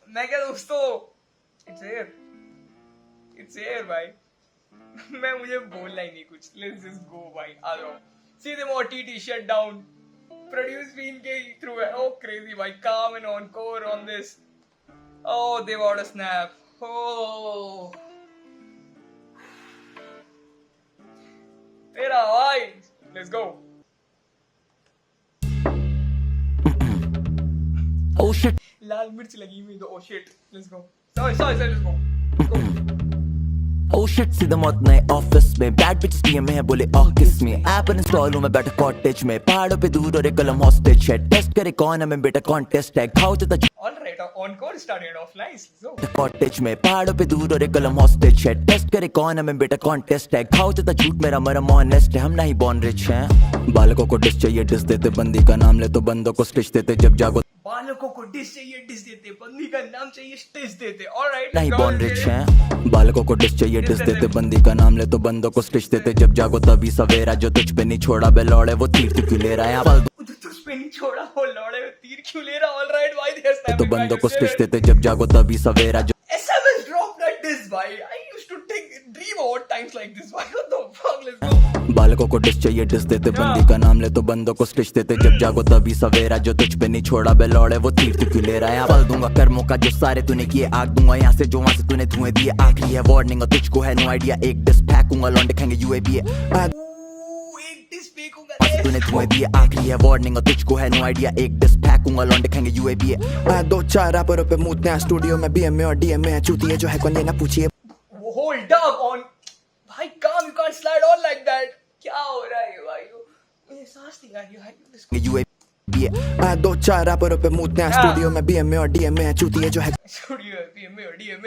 मैं क्या दोस्तों, इट्स एयर भाई। मुझे बोलना ही नहीं कुछ, लेट्स जस्ट गो भाई, आ जाओ। सी द मोटी शट डाउन, प्रोड्यूस बीन के थ्रू है। ओ क्रेजी भाई, काम and on core on this. Oh, they want a snap. Oh. तेरा भाई, let's go. Oh shit. लाल मिर्च लगी हुई तो oh shit, let's go. Sorry, let's go. Go. Oh shit, सीधा मौत नए ऑफिस में, बैड बिचेस डीएम में है, बोले ऑफ किस में। ऐप इंस्टॉल हूँ मैं बैठा कॉटेज में, पहाड़ों पे दूर और एक कलम हॉस्टेज है। टेस्ट करे कौन है मैं बेटा, कॉन्टेस्ट है। खाओ तो All right, encore started off nice. So. Cottage में, पहाड़ों पे दूर और एक कलम हॉस्टेज है। टेस्ट करे कौन है मैं बेटा, कॉन्टेस्ट है। खाओ तो झूठ मेरा मरम ऑनेस्ट है, हम नहीं बॉर्न रिच हैं। बालकों को डिस चाहिए, डिस देते, बंदी का नाम ले तो बंदों को स्टिच देते। जब जागो बालकों को डिश चाहिए, डिश देते, बंदी का नाम चाहिए, स्टिच देते। ऑलराइट, नहीं बॉर्न रिच हैं। बालकों को डिश चाहिए, डिश देते, बंदी का नाम ले तो बंदों को स्टिच देते। जब जागो तभी सवेरा, जो तुझ पे नहीं छोड़ा बे लौड़े, वो तीर तू क्यों ले रहा है। तुझ पे नहीं छोड़ा वो लौड़े, तीर क्यों ले रहा। ऑलराइट भाई, तो बंदों को स्टिच देते। जब जागो तभी सवेरा, जो SMS dropped at this भाई। I used to dream about times like this भाई। What the fuck, let's go. बालकों को डिश चाहिए, डिश देते, बंदी का नाम ले तो बंदों को स्टिच देते। जब जागो तभी सवेरा, जो तुझ पे नहीं छोड़ा बे लौड़े, वो तीर तू क्यों ले रहा है। पल दूंगा कर्मों का जो सारे तूने किए, आग दूंगा यहाँ से जो वहां से तूने धुएं दिए। आखिरी है वार्निंग और तुझको है नो आइडिया, एक डिस फेंकूंगा लौंडे खाएंगे यूएपी। तूने धुएं दिए, आखिरी है वार्निंग और तुझको है नो आइडिया, एक डिस फेंकूंगा लौंडे खाएंगे यूएपी। दो चार रैपरों पे मूतने हैं स्टूडियो में, बीएम में और डीएम में है चूतिए जो है कौन ये ना पूछिए। Hold up on भाई, काम, you can't slide on like that। क्या हो रहा है भाई, मुझे सांस नहीं आ रही भाई। यूएपी दो चार रैपरों पे मूतने हैं स्टूडियो में, बीएम में और डीएम में है चूतिए जो है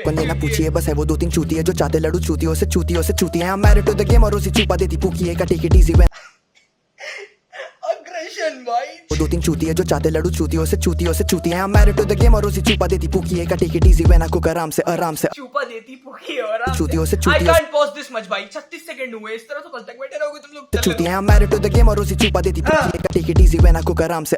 कौन ये ना पूछिए। बस है वो दो तीन चूतिए जो चाहते लड़ू चूतियों से चूतिए। I'm married to the game और उसी चुपा देती पूकी का take it easy when aggression भाई। वो दो तीन चूतिए जो चाहते लड़ू चूतियों से चूतिए। I'm married to the game और उसी चुपा देती पूकी का टेक इट इजी when आपको आराम से चुपा देती पुकी और चूतियों से I can't pause this much भाई। 36 सेकंड हुए, इस तरह तो कल तक बैठे रहोगे तुम लोग। चूतिए। I'm married to the game और उसी चुपा देती पूकी का टेक इट इजी when आपको आराम से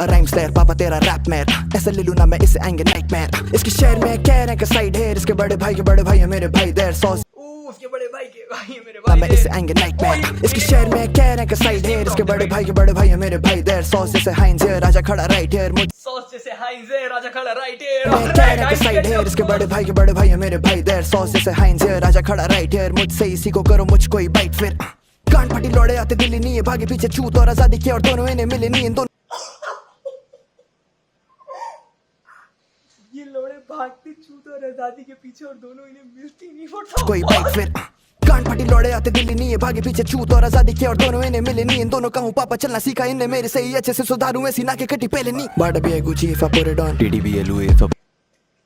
राइम स्लेयर पापा तेरा रैप मैर। ऐसा ले लूं ना मैं इससे आएंगे नाइटमेयर। इसके शहर में कह रहे हैं कि साइड है, इसके बड़े भाई है मेरे भाई देयर सॉस। उसके बड़े भाई के भाई मेरे भाई मैं इससे आएंगे नाइटमेयर। इसके शहर में कह रहे हैं कि साइड है, इसके बड़े भाई है मेरे भाई देयर सॉस। जैसे हाइंज है राजा खड़ा राइट हियर, सॉस जैसे हाइंज है राजा खड़ा राइट हियर। मैं कह रहा कि साइड है, इसके बड़े भाई है मेरे भाई देयर सॉस। जैसे हाइंज है राजा खड़ा राइट हियर, मुझसे इसी को करो मुझको ही बाइट फिर। कान फटी लौड़े आते दिल्ली नहीं है, भागे पीछे छूत और आजादी की और दोनों इन्हें मिले नहीं इन दोनों। ये लोड़े भागते छूत और आजादी के पीछे और दोनों इन्हें मिलती नहीं। फोटो कोई बाइक फिर। कान फटी लौड़े आते दिल्ली नहीं है, भागे पीछे छूत और आजादी की और दोनों इन्हें मिले नहीं इन दोनों का हूँ पापा चलना सीखा इनने मेरे से ही अच्छे से सुधारू ऐसी ना के कटी पहले नहीं। बाड़ा भी है Gucci if I put it on TDB LUA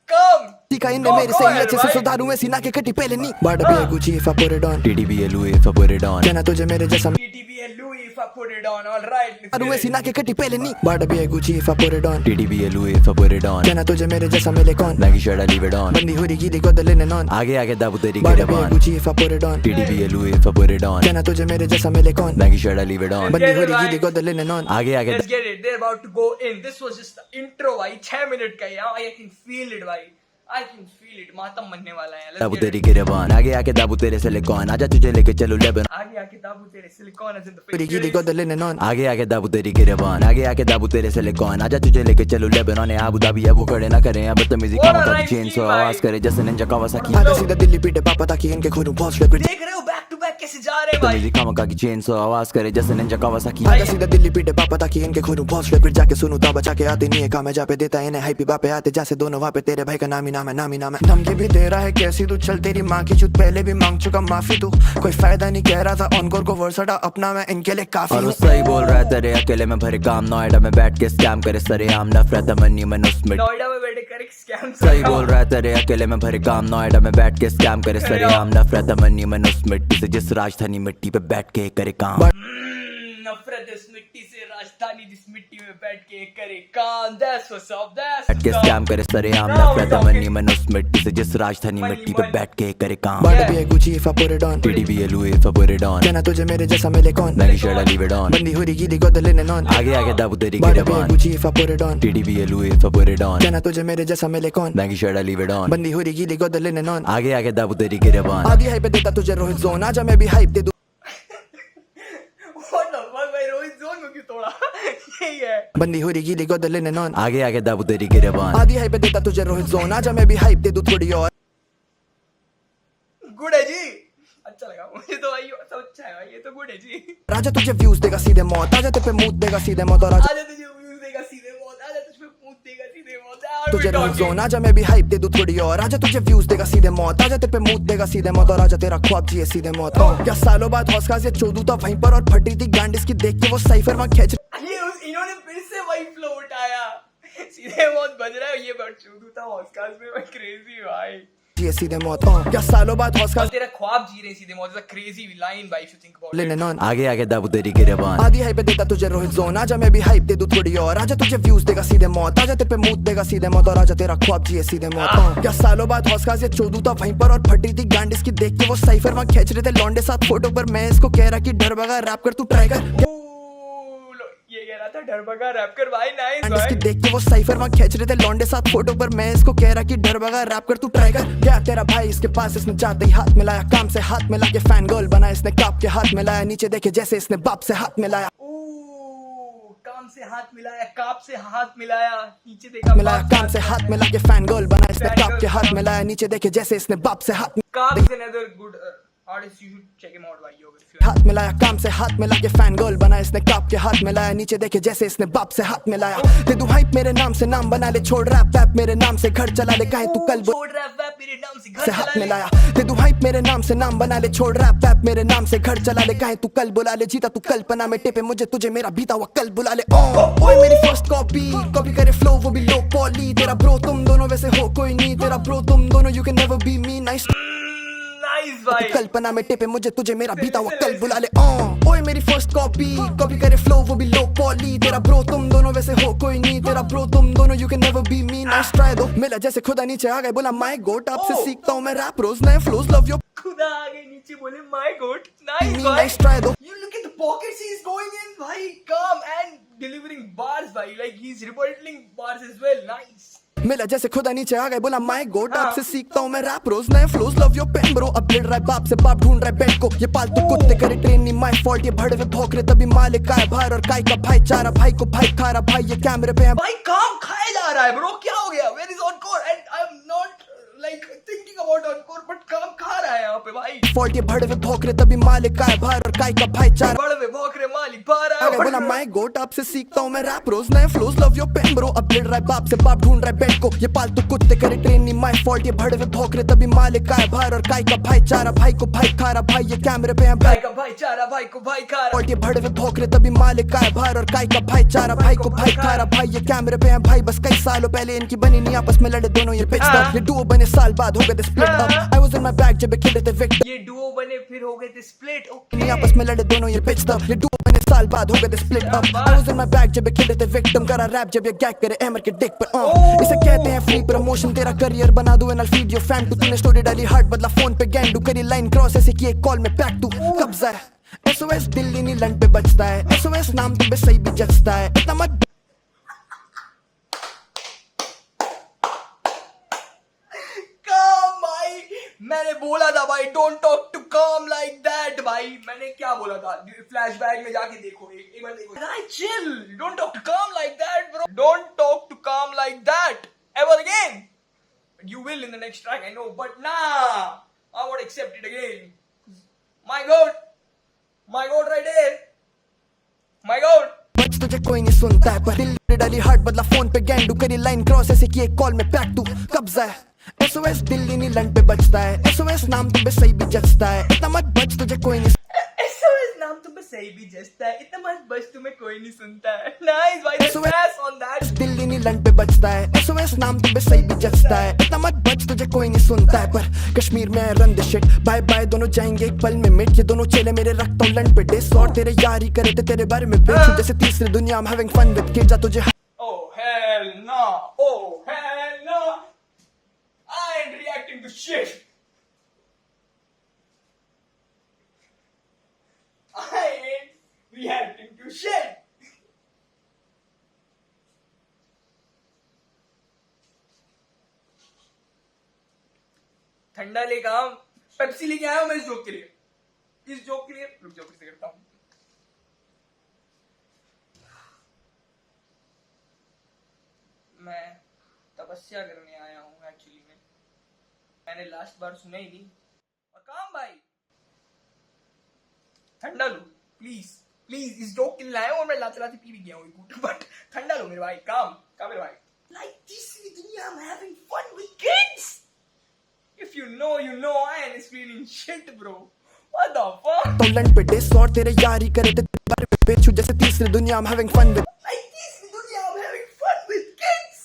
कम सीखा इनने मेरे से ही अच्छे से सुधारू ऐसी ना के कटी पहले नहीं। बाड़ा भी है Gucci if I put it on TDB LUA कहना तुझे मेरे जैसा TTBL Louis if I put it on, all right। सुधारू ऐसी ना के कटी पहले नहीं। बाड़ा भी है Gucci if I put it on TDB LUA कहना तुझे मेरे जैसा मिले कौन। मैगी शड़ा लीव इट ऑन, बंदी हुई गिरी को दले नॉन। आगे आगे दाबू तेरी बाड़ा भी है गिरबान। Gucci if I put it on TDB LUA कहना तुझे मेरे जैसा मिले कौन। मैगी शड़ा लीव इट ऑन, बंदी हुई गिरी को दले नॉन। आगे आगे Let's get it, they're about to go in। This was just the intro भाई, 6 मिनट का यार। I can feel it भाई, I can feel it। मातम बनने वाला है। Let's दाबू get तेरी it। गिरबान, आगे आके दाबू तेरे सिलिकॉन, आजा तुझे लेके चलो लेबनान। आगे आके ताबू तेरे सिलिकॉन is in the हुई गिरी picture। को दले नॉन। आगे आके दाबू तेरी गिरबान, आगे आके दाबू तेरे सिलिकॉन, आजा तुझे लेके चलो लेबनान। अबू धाबी अबू खड़े ना करें, अब बदतमीजी What a का rhyme चेन सो scheme, आवाज भाई। करे जैसे निंजा कावासाकी। आधा सीधा दिल्ली पीटे पापा ताकि इनके खून हौसले पे। देख रहे हो बैक टू बैक कैसे जा रहे हैं भाई। बदतमीजी कामा की चेन सो आवाज करे जैसे निंजा कावासाकी। आधा सीधा दिल्ली पीटे पापा ताकि इनके खून हौसले फिर जाके सुनू ता बचा के आते नहीं है काम है जा पे देता इन्हें हाई पी बापे आते जैसे दोनों वहाँ पे तेरे भाई का नाम ही नाम है। धमकी भी दे रहा है कैसी तू, चल तेरी माँ की चुत पहले भी मांग चुका माफी तू। कोई फायदा नहीं कह रहा था ऑनकोर को वर्सटा अपना मैं इनके लिए काफी और वो हूँ। सही बोल रहा है तेरे अकेले में भरे काम, नोएडा में बैठ के स्कैम करे सरे आम, नफरत मनी मन उसमें। नोएडा में बैठे कर स्कैम। सही बोल रहा है तेरे अकेले में भरे काम, नोएडा में बैठ के स्कैम करे सरे आम, नफरत मनी मन उस मिट्टी से जिस राजधानी मिट्टी पे बैठ के करे काम। नफरत इस मिट्टी से, राजधानी जिस मिट्टी में बैठ के करे काम। That's what's up, that's बैठ के what's स्कैम up. करे सरेआम Now we're नफरत है talking. मनी मन उस मिट्टी से जिस राजधानी Money, मिट्टी पे money. बैठ के करे काम। Bada be a Gucci if I put it on TD भी लुए फबुरे डॉन कहना तुझे मेरे जैसा मिले कौन Maggi shirt leave it on बंदी हुई गीली गोद लेने नॉन आगे आगे दाबू तेरी Bada be a गिरबान Gucci if I put it on TD भी लुए फबुरे डॉन कहना तुझे मेरे जैसा मिले कौन Maggi shirt leave it on बंदी हुई गीली गोद लेने नॉन आगे आगे दाबू तेरी गिरबान आधी हाइप पे देता तुझे रोहित जोन आजा मैं भी हाइप दे दूं What the fuck भाई, रोहित जोन को क्यों तोड़ा? यही है। बंदी हुई गीली गोद लेने नॉन आगे आगे दाबू तेरी गिरबान आधी हाइप पे देता तुझे रोहित जोन आजा मैं भी हाइप दे दूं थोड़ी और गुड है जी, अच्छा लगा मुझे तो भाई, सब अच्छा है भाई, ये तो गुड है जी। राजा तुझे व्यूज देगा सीधे मौत आजा तेरे पे मूत देगा सीधे मौत और राजा आजा तुझे व्यूज देगा सीधे मौत, आजा तुझ पे पूछ देगा सीधे मौत। तुझे रोहित जोन आजा मैं भी हाइप दे दूं थोड़ी और आजा तुझे व्यूज देगा सीधे मौत आजा तेरे पे मूत देगा सीधे मौत और आजा तेरा ख्वाब जिए सीधे मौत क्या सालों बाद हौसला से चोदू था वहीं पर और फटी थी गांड इसकी देख के वो साइफर वहां खींच इन्होंने फिर से वही फ्लो उठाया, सीधे मौत बज रहा है, ये बट चूदू था ऑस्कार्स में, मैं क्रेजी भाई। जिए सीधे मौत क्या सालों बाद हौसला और तेरा ख्वाब जी रहे सीधे मौत, क्रेजी लाइन भाई, इफ यू थिंक अबाउट लेने नॉन आगे आगे दाबू तेरी गिरबान आधी हाइप पे देता तुझे रोहित जोन आजा मैं भी हाइप दे दूं थोड़ी और आजा तुझे व्यूज देगा सीधे मौत आजा तेरे पे मूत देगा सीधे मौत और आजा तेरा ख्वाब जिए सीधे मौत क्या सालों बाद हौसला से चोदू था वहीं पर और फटी थी गांड इसकी देख के वो साइफर वहां खींच रहे थे लौंडे साथ फोटो पर मैं इसको कह रहा कि डर भगा रैप कर तू ट्राई कर ये कह रहा था डर भगा रैप कर भाई, नाइस गांड इसकी भाई। देख के वो साइफर वहां खींच रहे थे लौंडे साथ फोटो पर मैं इसको कह रहा कि डर भगा रैप कर तू ट्राई कर गया तेरा भाई इसके पास इसने जाते ही हाथ मिलाया काम से हाथ मिला के फैन गर्ल बना इसने काप के हाथ मिलाया नीचे देखे जैसे इसने बाप से हाथ मिलाया काम से हाथ मिलाया, काप से हाथ मिलाया, नीचे देखा मिलाया काम से हाथ मिला के फैन गर्ल बना इसने काप के हाथ मिलाया नीचे देखे जैसे इसने बाप से हाथ काप is another good artist, you should check him out भाई, हाथ मिलाया काम से हाथ मिला के फैन गर्ल बना इसने काप के हाथ मिलाया नीचे देखे जैसे इसने बाप से हाथ मिलाया दे दूं हाइप मेरे नाम से नाम बना ले छोड़ रैप वैप मेरे नाम से घर चला ले काहे तू कल छोड़ रैप वैप मेरे नाम से घर से चला हाथ ले। मिलाया दे दूं हाइप मेरे नाम से नाम बना ले छोड़ रैप वैप मेरे नाम से घर चला ले काहे तू कल बुला ले जीता तू कल्पना में टेपे मुझे तुझे मेरा बीता हुआ कल बुला ले ओए मेरी फर्स्ट कॉपी करे फ्लो वो भी लो पॉली तेरा ब्रो तुम दोनों वैसे हो कोई नहीं तेरा ब्रो तुम दोनों you can never be me nice nice भाई। कल्पना में टेपे मुझे तुझे मेरा बीता हुआ कल बुला ले ओए मेरी फर्स्ट कॉपी करे फ्लो वो भी लो पॉली तेरा ब्रो तुम दोनों वैसे हो कोई नहीं तेरा ब्रो तुम दोनों you can never be me nice try दो मिला जैसे खुदा नीचे आ गए बोला माय गॉड आपसे सीखता हूं मैं रैप रोज नए फ्लोज लव योर खुदा आगे नीचे बोले माय गॉड, नाइस भाई। नाइस ट्राई दो You look at the pockets he's going in, भाई, calm and delivering bars, भाई, like he's rebuttaling bars as well, nice. मिला जैसे खुदा नीचे आ गए बोला माय गॉड आपसे सीखता हूं मैं रैप रोज नए flows love your pain bro अब भिड़ रहा है बाप से बाप ढूंढ रहा है बेड को ये पालतू कुत्ते करे ट्रेन नहीं माय फॉल्ट ये भड़वे भौंकरे तभी मालिक का है बाहर और काय का भाईचारा भाई को भाई खा रहा भाई ये कैमरे पे है भाई काम खाया जा रहा है ब्रो, क्या हो गया? Where is encore? And I'm not like thinking about encore, but काम खा रहा है यहाँ पे भाई। फॉल्ट ये भड़वे भौंकरे तभी मालिक का है बाहर और काय का भाईचारा बड़वे भौंकरे मालिक बाहर आगे आया। बोला माय गॉड आपसे सीखता हूं मैं रैप रोज नए flows love your pain bro अब भिड़ रहा है बाप से बाप ढूंढ रहा है बेड को ये पालतू कुत्ते करे ट्रेन नहीं माय फॉल्ट ये भड़वे भौंकरे तभी मालिक का है बाहर और काय का भाईचारा भाई को भाई खा रहा भाई ये कैमरे पे है भाई का भाईचारा, भाई को भाई खा रहा। और ये भड़वे भौंकरे तभी मालिक का है बाहर और काय का भाईचारा भाई को भाई खा रहा भाई ये कैमरे पे है भाई बस कई सालों पहले इनकी बनी नहीं आपस में लड़े दोनों ये पिच ये डुओ बने साल बाद हो गए थे split up I was in my bag जब ये खेले थे विक्ट ये डुओ बने फिर हो गए थे स्प्लिट, नहीं आपस में लड़े दोनों ये पिच ये डुओ बने साल बाद हो गए थे split up I was in my bag जब ये खेले थे विक्टिम करा रैप जब ये गैग करे अमर के डिक पर इसे कहते हैं फ्री प्रमोशन तेरा करियर बना दूं and I feed your fam too तूने स्टोरी डाली हार्ट बदला फोन पे गैंडू करी लाइन क्रॉस ऐसे किए कॉल में पैक तू कब्जा है एसओएस दिल्ली नी लन पे बचता है एसओएस नाम तो सही भी जचता है इतना मत काम भाई, मैंने बोला था भाई, don't talk to calm like that भाई। मैंने क्या बोला था? फ्लैशबैक में जाके देखो, एक बार देखो। Chill, don't talk to calm like that bro, don't talk to calm like that ever again. You will in the next track, I know, but nah, I won't accept it again. My God right there, my God. बच तुझे कोई नहीं सुनता है पर दिल डाली heart बदला फोन पे गैंडू करी लाइन क्रॉस ऐसे किए कॉल में पैक तू कब्जा है एसओएस दिल्ली नी लन पे बचता है एसओएस नाम तो सही भी जचता है इतना मत बच तुझे कोई नहीं SOS नाम तो बस सही भी जचता है, इतना मस्त बस तुम्हें कोई नहीं सुनता है। नाइस भाई, So- pass on that। Delhi नी लन पे बजता है, SOS नाम तुम्हें सही भी जचता है, इतना मत बच तुझे कोई नहीं सुनता है, पर कश्मीर में run the shit, bye bye दोनों जाएंगे एक पल में मिट, ये दोनों चेले मेरे रखता हूँ लन पे डिस, और तेरे यारी करे थे तेरे बारे में bitch, जैसे तीसरी दुनिया में having fun with kids, जा तुझे Oh hell no! Oh hell no! I ain't reacting to shit. I ain't reacting to shit. ठंडा लेके आओ, पेप्सी लेके आया हूं मैं इस जोक के लिए। इस जोक के लिए रुक जाओ, फिर से करता हूं। मैं तपस्या करने आया हूँ एक्चुअली में, मैंने लास्ट बार सुना ही नहीं। और काम भाई, ठंडा लो प्लीज प्लीज, इस जोक के लिए आया हूँ और मैं लाते लाते पी भी गया हूँ, बट ठंडा लो मेरे भाई, काम काम मेरे भाई। Like तीसरी दुनिया में having fun with kids. If you know, you know. I ain't screaming shit, bro. What the fuck? तो लन पे डिस, और तेरे यारी करे थे तेरे बारे में bitch, जैसे तीसरी दुनिया में having fun with Like तीसरी दुनिया में having fun with kids.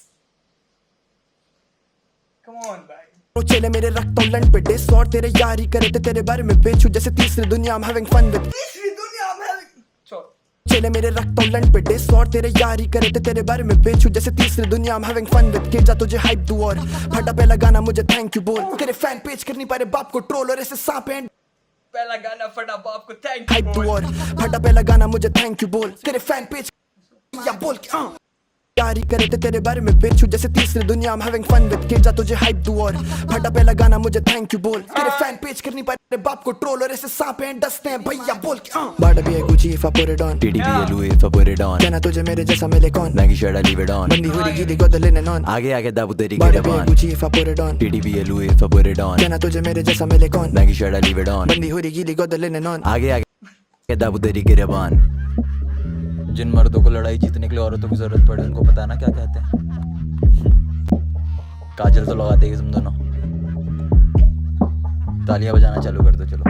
Come on, भाई। दोनों चेले मेरे रखता हूँ लन पे डिस, और तेरे यारी करे थे तेरे बारे में bitch, जैसे तीसरी दुनिया में having fun with तीसरी दुनिया में having Sorry. चेले मेरे रखता हूँ लन पे डिस, और तेरे यारी करे थे तेरे बारे में bitch, जैसे तीसरी दुनिया में having fun with kids, जा तुझे हाइप दूं और फटा पहला गाना मुझे थैंक यू बोल, तेरे फैन पेज करनी पारे बाप को ट्रोल, और ऐसे सांप एंड पहला गाना फटा बाप को थैंक हाइप यू दूं बोल। और फटा पहला गाना मुझे थैंक यू बोल, तेरे फैन पेज या बोल के यारी करे थे तेरे बारे में bitch, जैसे तीसरी दुनिया में having fun with kids, जा तुझे हाइप दूं और फटा पहला गाना मुझे थैंक यू बोल, तेरे फैन पेज करनी पारे बाप को ट्रोल, और ऐसे सांप एंड डसते हैं भैया बोल के बाड़ा भी है Gucci if I put it on, TDBA Louis if I put it on, कहना तुझे मेरे जैसा मिले कौन, Nike shirt I leave it on, बंदी हुई गीली को दले नॉन, आगे आगे दाबू तेरी बाड़ा get भी up है on, Gucci if I put it on, TDBA Louis if I put it on, कहना तुझे मेरे जैसा मिले कौन, Nike shirt I leave it on, बंदी हुई गीली को दले नॉन, आगे आगे दाबू तेरी गिरबान। जिन मर्दों को लड़ाई जीतने के लिए औरतों की जरूरत पड़े उनको पता है ना क्या कहते हैं। काजल तो लगाते ही तुम दोनों, तालियां बजाना चालू कर दो चलो।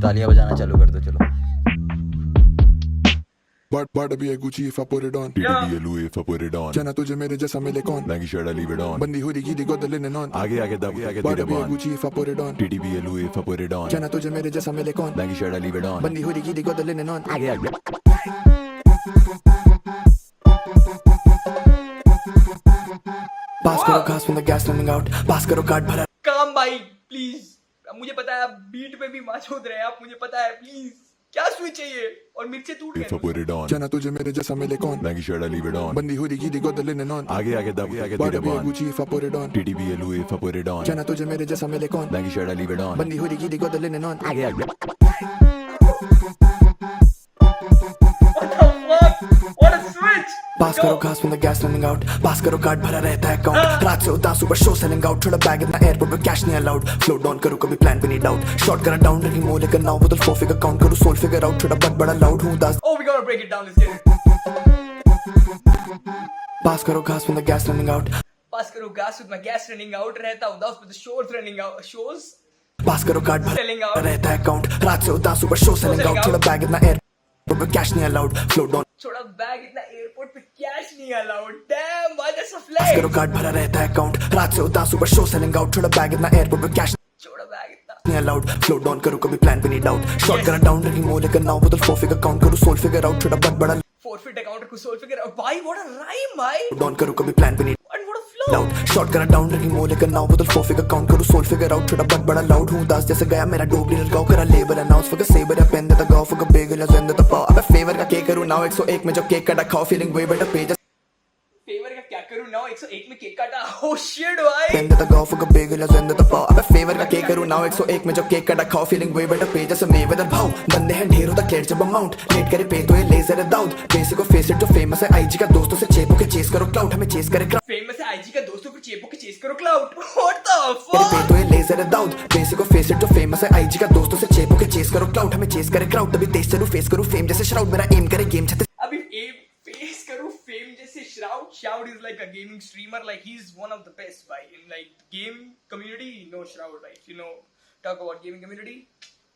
तालियां बजाना चालू कर दो चलो। Bada be a Gucci if I put it on. Yeah. Be a Louis if I put it on. कहना तुझे मेरे जैसा मिले कौन, Nike shirt I leave it on. बंदी हुई गीली को दले नॉन, आगे आगे दब आगे बाड़ा तेरे भी है बॉन. Gucci if I put it on, TDB a Louis if I put it on. कहना तुझे मेरे जैसा मिले कौन, Nike shirt I leave it on. बंदी हुई गीली को दले नॉन, आगे आगे पास करो घास from the gas running out, पास करो कार्ड भरा काम भाई प्लीज, मुझे पता है आप बीट पे भी मौजूद रहे, आप मुझे पता है, प्लीज क्या स्विच चाहिए और मिर्चे टूट If I गए। put it on. कहना तुझे मेरे जैसा मिले कौन, Nike shirt I leave it on. बंदी हुई गीली को दले नॉन, आगे आगे दब आगे बाड़ा तेरे भी है बॉन. Gucci if I put it on, TDB a Louis if I put it on. कहना तुझे मेरे जैसा मिले कौन, Nike shirt I leave it on. बंदी हुई गीली को दले नॉन, आगे आगे What a switch! पास करो घास from the gas running out, पास करो कार्ड भरा रहता है अकाउंट, रात से होता सुबह शो सेलिंग आउट, थोड़ा बैग इतना एयरपोर्ट पे कैश नहीं अलाउड, फ्लो डाउन करूँ कभी प्लान पे नहीं डाउट, शॉर्ट करा डाउन रही मोह लेकर नाउ बदल 4 फिगर काउंट करूँ सोल फिगर आउट, थोड़ा बहुत बड़ा लाउड हूँ दास, Oh, we gotta break it down. Let's get it. पास करो घास from the gas running out, Pass करो gas with my gas running out, रहता हूँ दास with the shows running out, shows पास करो कार्ड भरा selling out. रहता है अकाउंट, रात से होता सुबह शो सेलिंग आउट, थोड़ा बैग इतना एयरपोर्ट पे कैश नहीं अलाउड, फ्लो डाउन थोड़ा बैग इतना एयरपोर्ट पे कैश नहीं allowed. Damn, why that's a पास करो flex? कार्ड भरा रहता है अकाउंट, रात से होता सुबह शो सेलिंग आउट, थोड़ा बैग इतना एयरपोर्ट पे कैश छोड़ा बैग इतना। नहीं अलाउड, फ्लो डाउन करूँ कभी प्लान पे नहीं डाउट, शॉर्ट करा डाउन रही मोह लेकर नाउ बदल 4 फिगर काउंट करूँ सोल फिगर आउट, थोड़ा बहुत बड़ा Forfeit account को सोल फिगर out. भाई what a rhyme भाई। डाउन करूँ कभी प्लान पे नहीं And what a flow. Loud, short करा डाउन रही मोह लेकर नाउ बदल 4 फिगर काउंट करूँ सोल फिगर आउट, थोड़ा बहुत बड़ा लाउड हूँ दास जैसे गया मेरा डोगरी लगाओ करा लेबर अनाउंस फॉर सेबर या पेन देता गाओ फॉर बेगल या जेंद तो पाओ, अबे फेवर का केक करूँ नाउ 101 में जो केक काटा खाओ feeling way better page favour का क्या करूँ now 101 में केक काटा। Oh shit भाई। पेन देता गाओ फॉर बेगल या जेंद तो पाओ, अबे फेवर का केक करूँ नाउ 101 में जो केक काटा खाओ फीलिंग वे बेटर पेज जैसे मे वेदर भाव, बंदे हैं ढेर होता क्लेट जब अमाउंट लेट करे पे तो ये लेजर है दाऊद, बेसिक और फेस इट जो फेमस है आईजी का दोस्तों से चेपो के चेस करो क्लाउड, हमें चेस करे फेमस है आईजी का दोस्तों को चेपो के चेस करो क्लाउड। What the तेरे पे fuck? तो ये लेजर है दाऊद, बेसिक और फेस इट जो फेमस है आईजी का दोस्तों से चेपो के चेस करो क्लाउड, हमें चेस करे क्राउड, तभी तेज चलूं फेस करूं फेम जैसे श्राउड, मेरा एम करे गेम छते अभी फेस करूँ फेम जैसे shroud shout Shroud is like a gaming streamer. Like he's one of the best, by in like game community. No Shroud, right? You know, talk about gaming community.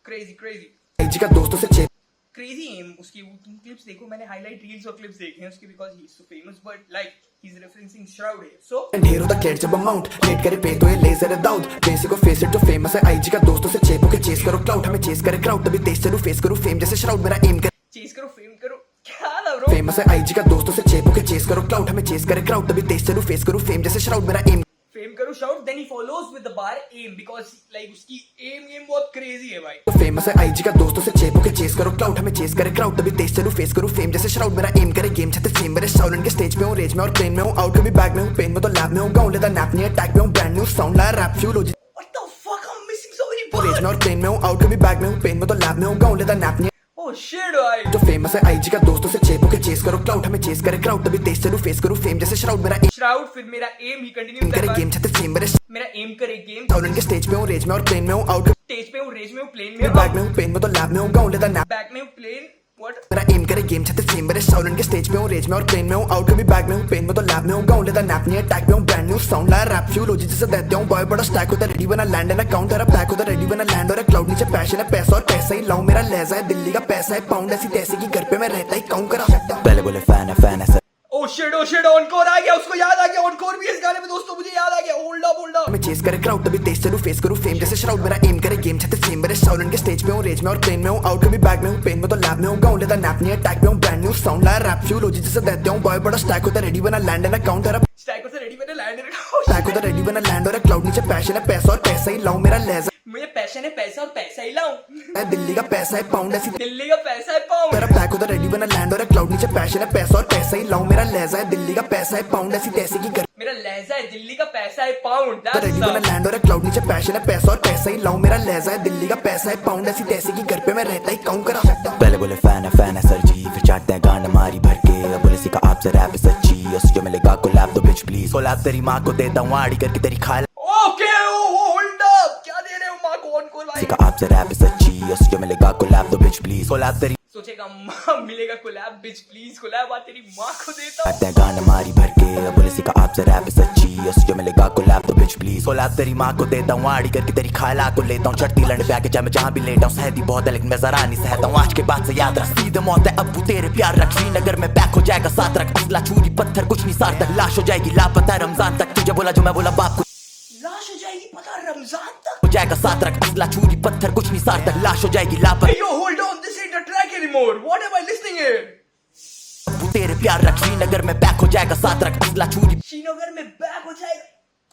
Crazy, crazy, IG का दोस्तों से चेप crazy aim. उसकी तुम clips देखो, मैंने highlight reels और clips देखे हैं उसके, because he's so famous. But like he's referencing Shroud here. So ढेरों तक क्लेट जब अमाउंट लेट करे पे तो ये लेजर है दाऊद बेसिक को फेस इट जो फेमस है आईजी का दोस्तों से चेप के चेस करो क्लाउड हमें चेस करे क्राउड तभी तेज चलूं फेस करूं फेम जैसे श्राउड मेरा एम कर चेस करो, फेम करो, क्या ना ब्रो? फेमस है आईजी का दोस्तों से चेप के चेस करो क्लाउड हमें चेस करे क्राउड तभी तेज चलूं फेस करूं फेम जैसे श्राउड मेरा एम फेम करो Shroud, then he follows with the bar aim, because like उसकी aim game बहुत crazy है भाई. तो फेमस है आईजी का दोस्तों से चेप के चेस करो क्लाउड हमें चेस करे क्राउड तभी तेज चलूं फेस करूं फेम जैसे श्राउड मेरा एम करे गेम छते सेम मेरे साउंड के स्टेज पे हूं रेज में और प्लेन में हूं आउट कभी बैक में हूं पेन में तो लैब में हूं गाउन लेदा नैप नहीं अटैक में हूं ब्रांड न्यू साउंड लाया रैप फ्यूल हो What the fuck? I'm missing so many rage bars. में और प्लेन में हूं आउट कभी बैक में हूं पेन में तो लैब में हूं गाउन लेदा नैप नहीं Oh shit भाई. जो फेमस है आईजी का दोस्तों से चेप के चेस करो क्लाउड हमें चेस करे क्राउड तभी तेज चलूं फेस करूं फेम जैसे श्राउड मेरा एम Shroud फिर मेरा aim ही continue करे कर गेम छते सेम मेरे मेरा aim करे game. साउंड के स्टेज पे हूं रेज में और प्लेन में हूं आउट स्टेज पे हूँ, रेज में हूँ, प्लेन में बैक हूँ, में हूं पेन में तो लैब में हूं गाउन लेदा नैप बैक में हूँ, प्लेन. What? मेरा एम करे गेम छते सेम मेरे साउंड के स्टेज पे हूं रेज में और प्लेन में हूं आउट कभी बैक में हूं पेन में तो लैब में हूं गाउन लेदा नैप नहीं अटैक में हूं ब्रांड न्यू साउंड लाया रैप फ्यूल हो जैसे देते हूं बॉय बड़ा स्टैक होता रेडी बना लैंड एंड अकाउंट तेरा पैक होता रेडी बना लैंड और क्लाउड नीचे पैशन है पैसा और पैसा ही लाऊं मेरा लहजा है दिल्ली का पैसा है पाउंड ऐसी तैसे की घर पे मैं रहता ही काउंट करा पहले बोले फैन है सर Oh shit, encore आ गया, उसको याद आ गया, encore भी है इस गाने में दोस्तों, मुझे याद आ गया. Hold up. मैं चेस करे क्राउड तभी तेज चलूं फेस करूं फेम जैसे श्राउड मेरा एम करे गेम छते सेम मेरे साउंड के स्टेज पे हूं रेज में और प्लेन में हूं आउट कभी बैक में हूं पेन में तो लैब में हूं गाउन लेदा नैप नहीं अटैक में हूं ब्रांड न्यू साउंड लाया रैप फ्यूल हो जैसे देते हूं बॉय बड़ा स्टैक होता रेडी बना लैंड एंड अकाउंट तेरा Stack से ready मैंने land पैक होता रेडी बना लैंड और क्लाउड नीचे पैशन है पैसा और पैसा ही लाऊं मेरा लहजा मुझे पैशन है पैसा और पैसा ही लाऊं. है दिल्ली का पैसा है पाउंड ऐसी दिल्ली का पैसा है पाउंड. मेरा पैक होता रेडी बना लैंड और क्लाउड नीचे पैशन है पैसा और पैसा ही लाऊं मेरा लहजा है दिल्ली का पैसा है पाउंड ऐसी तैसे की घर मेरा लहजा है दिल्ली का पैसा है पाउंड. तो रेडी बना लैंड और क्लाउड नीचे पैशन है पैसा और पैसा ही लाऊं मेरा लहजा है दिल्ली का पैसा है पाउंड ऐसी तैसे की घर पे मैं रहता ही काउंट करा पहले बोले फैन है सर जी फिर चाटते हैं गांड मारी भर के अब बोले सीखा आपसे रैप है सच्ची उस जो मिलेगा कोलैब तो बिच प्लीज कोलैब तेरी माँ को देता हूँ आड़ी करके तेरी खाल Okay, hold up. क्या दे रहे हो माँ को encore भाई? सीखा आपसे रैप है सच्ची उस जो मिलेगा कोलैब तो बिच प्लीज कोलैब तेरी सोचेगा माँ मिलेगा कोलैब, बिच प्लीज कोलैब, आ तेरी माँ को देता हूँ. चाटते हैं गांड मारी भर के अब बोले सीखा आपसे रैप है सच्ची उस जो मिलेगा कोलैब तो बिच प्लीज कोलैब तेरी माँ को देता हूँ आड़ी करके तेरी खाला को लेता हूँ चढ़ती लंड पे आके चाहे मैं जहाँ भी लेटा हूँ सहती बहुत है लेकिन मैं जरा नहीं सहता हूँ आज के बाद से याद रख सीधे मौत है अब्बू तेरे प्यार रख श्रीनगर में पैक हो जाएगा साथ रख असला छुरी पत्थर कुछ नहीं सार्थक लाश हो जाएगी लापता रमजान तक तुझे बोला जो मैं बोला बाप को लाश हो जाएगी पता रमजान तक. हो जाएगा साथ रख असला छुरी पत्थर कुछ नहीं सार्थक लाश हो जाएगी लापता Hey yo, hold on, this ain't a track anymore. What am I listening here? अब्बू तेरे प्यार रख श्रीनगर में पैक हो जाएगा साथ रख असला छुरी श्रीनगर में बैक हो जाएगा.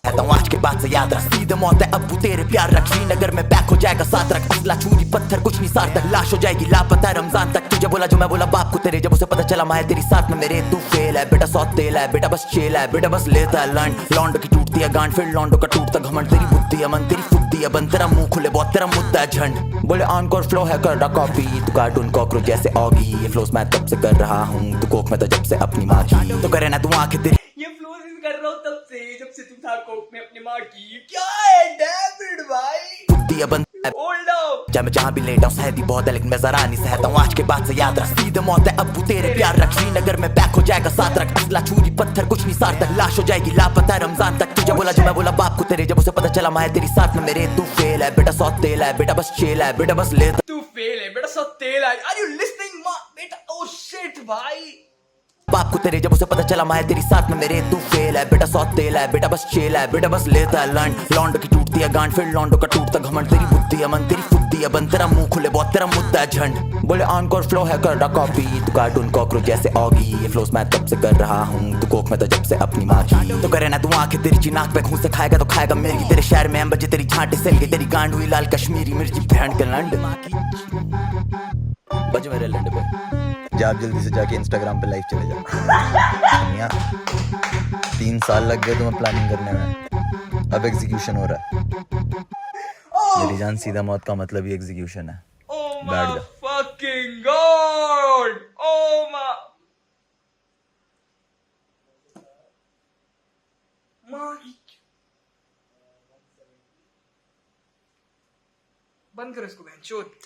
कहता हूँ आज के बाद से याद रख सीधे मौत है अब्बू तेरे प्यार रख श्रीनगर में पैक हो जाएगा साथ रख असला छुरी पत्थर कुछ नहीं सार्थक लाश हो जाएगी लापता रमजान तक तुझे बोला जो मैं बोला बाप को तेरे जब उसे पता चला मैं तेरी साथ में मेरे तू फेल है बेटा सौ तेल है बेटा बस चेल है बेटा बस लेता है लंड लौंडो की टूटती है गांड फिर लौंडो का टूटता घमंड तेरी बुद्धि है मन तेरी फुद्दी है बन तेरा मुंह खुले बहुत तेरा मुद्दा है झंड बोले ऑनकोर फ्लो है कर रहा कॉपी तू कार्टून कॉकरोच जैसे ऑगी ये फ्लोस मैं तब से कर रहा हूँ तू कोक में तो जब से अपनी माँ की तो करे ना तू आंखें तेरी ये फ्लोज कर रहा हूँ तब से, जब से तू था कोक में अपनी माँ की. क्या है डेविड भाई? फुद्दी है बन Hold up. चाहे मैं जहाँ भी लेटा हूँ सहती बहुत है लेकिन मैं जरा नहीं सहता हूँ आज के बाद से याद रख सीधे मौत है अब्बू तेरे प्यार रख श्रीनगर में पैक हो जाएगा साथ रख असला छुरी पत्थर कुछ नहीं सार्थक लाश हो जाएगी लापता रमजान तक तुझे बोला जो मैं बोला बाप को तेरे जब उसे पता चला मैं तेरी साथ में मेरे तू फेल है बेटा सौ तेल है बेटा बस चेल है बेटा बस लेता तू फेल है बेटा, सब तेल है. Are you listening माँ बेटा? Oh shit भाई. बाप को तेरे जब उसे पता चला मैं तेरी साथ में मेरे तू फेल है बेटा सौ तेल है बेटा बस चेल है बेटा बस लेता है लंड लौंडो की टूटती है गांड फिर लौंडो का टूटता घमंड तेरी बुद्धि है मन तेरी फुद्दी है बन तेरा मुंह खुले बहुत तेरा मुद्दा है झंड बोले ऑनकोर फ्लो है कर रहा कॉपी तू कार्टून कॉकरोच जैसे ऑगी ये फ्लोस मैं तब से कर रहा हूँ तू कोक में तो जब से अपनी माँ की तो करे ना तू आंखें तेरी चिनाक पे खून से खाएगा तो खाएगा मेरी तेरे शहर में बजे तेरी झांटे सेल गई तेरी गांड हुई लाल कश्मीरी मिर्ची भैंड के लंड बज मेरे लंड पे जा आप जल्दी से जाके इंस्टाग्राम पे लाइव चले जाओ 3 साल लग गए तुम्हें प्लानिंग करने में अब एग्जीक्यूशन हो रहा है मेरी जान सीधा मौत का मतलब ही एग्जीक्यूशन है Oh बैठ my जा fucking god. Oh my. बंद करो इसको बहन चोद.